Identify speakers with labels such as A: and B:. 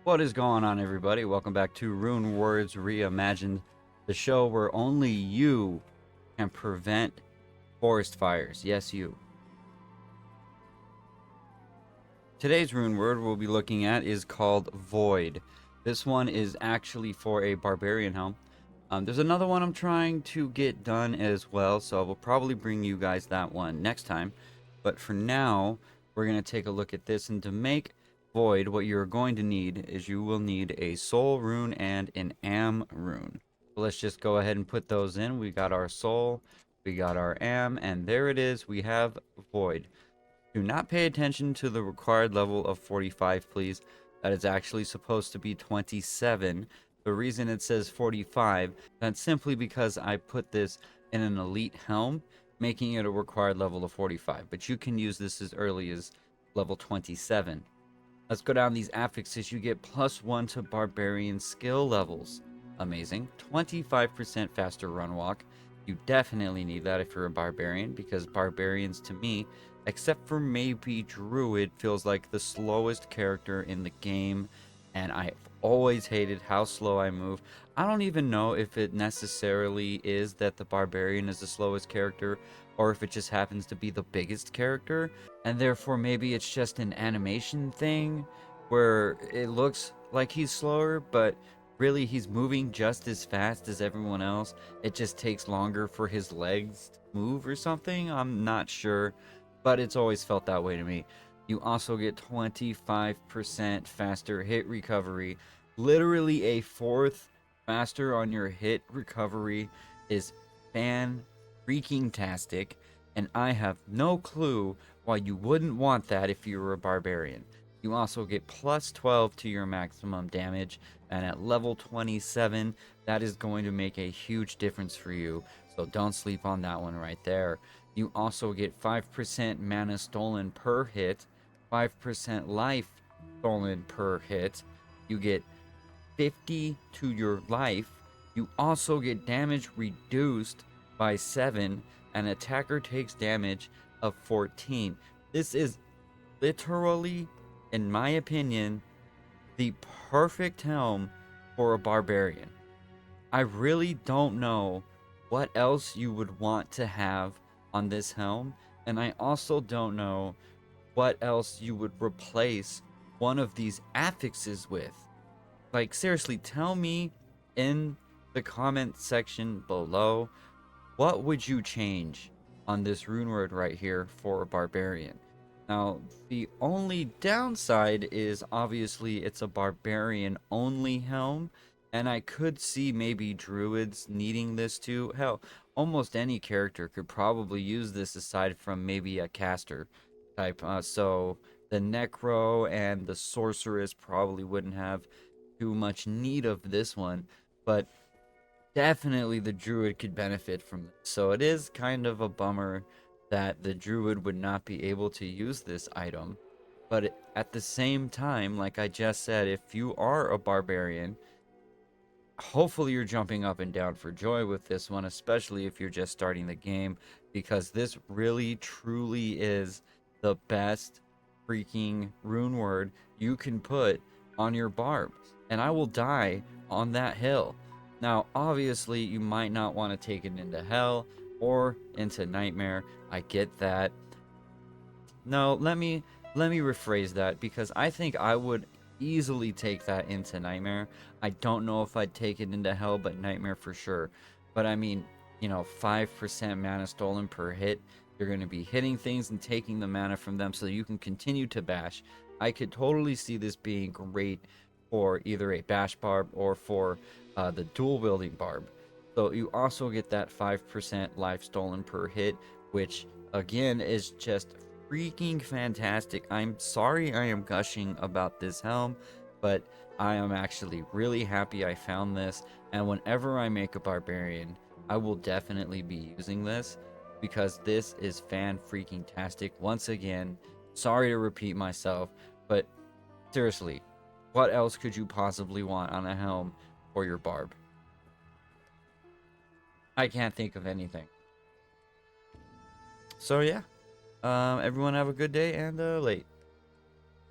A: What is going on, everybody? Welcome back to Runewords Reimagined, the show where only you can prevent forest fires. Yes, you. Today's rune word we'll be looking at is called Void. This one is actually for a barbarian helm. There's another one I'm trying to get done as well, so I will probably bring you guys that one next time. But for now, we're going to take a look at this, and to make Void, what you're going to need is you will need a Soul rune and an Am rune. So let's just go ahead and put those in. We got our Soul, we got our Am, and there it is. We have Void. Do not pay attention to the required level of 45, please. That is actually supposed to be 27. The reason it says 45, that's simply because I put this in an elite helm, making it a required level of 45. But you can use this as early as level 27. Let's go down these affixes. You get +1 to barbarian skill levels. Amazing. 25% faster run walk. You definitely need that if you're a barbarian, because barbarians, to me, except for maybe druid, feels like the slowest character in the game, and I've always hated how slow I move. I don't even know if it necessarily is that the barbarian is the slowest character, or if it just happens to be the biggest character, and therefore maybe it's just an animation thing where it looks like he's slower, but really he's moving just as fast as everyone else. It just takes longer for his legs to move or something. I'm not sure, but it's always felt that way to me. You also get 25% faster hit recovery. Literally a fourth faster on your hit recovery is fan freaking tastic, and I have no clue why you wouldn't want that if you were a barbarian. You also get +12 to your maximum damage, and at level 27, that is going to make a huge difference for you, so don't sleep on that one right there. You also get 5% mana stolen per hit, 5% life stolen per hit. You get 50 to your life. You also get damage reduced by 7. An attacker takes damage of 14. This is literally, in my opinion, the perfect helm for a barbarian. I really don't know what else you would want to have on this helm, and I also don't know what else you would replace one of these affixes with. Like, seriously, tell me in the comment section below, what would you change on this rune word right here for a barbarian? Now, the only downside is obviously it's a barbarian only helm, and I could see maybe druids needing this too. Hell, almost any character could probably use this aside from maybe a caster type. So the necro and the sorceress probably wouldn't have too much need of this one, but definitely the druid could benefit from this. So it is kind of a bummer that the druid would not be able to use this item. But at the same time, like I just said, if you are a barbarian, hopefully you're jumping up and down for joy with this one, especially if you're just starting the game, because this really truly is the best freaking rune word you can put on your barb. And I will die on that hill. Now, obviously, you might not want to take it into hell or into nightmare. I get that. No, let me rephrase that, because I think I would easily take that into nightmare. I don't know if I'd take it into hell, but nightmare for sure. But I mean, 5% mana stolen per hit. You're going to be hitting things and taking the mana from them so you can continue to bash. I could totally see this being great for either a bash barb or for the dual wielding barb. So you also get that 5% life stolen per hit, which again is just freaking fantastic. I'm sorry I am gushing about this helm, but I am actually really happy I found this, and whenever I make a barbarian, I will definitely be using this, because this is fan freaking tastic. Once again, sorry to repeat myself, but seriously, what else could you possibly want on a helm for your barb? I can't think of anything. So yeah, everyone have a good day, and late.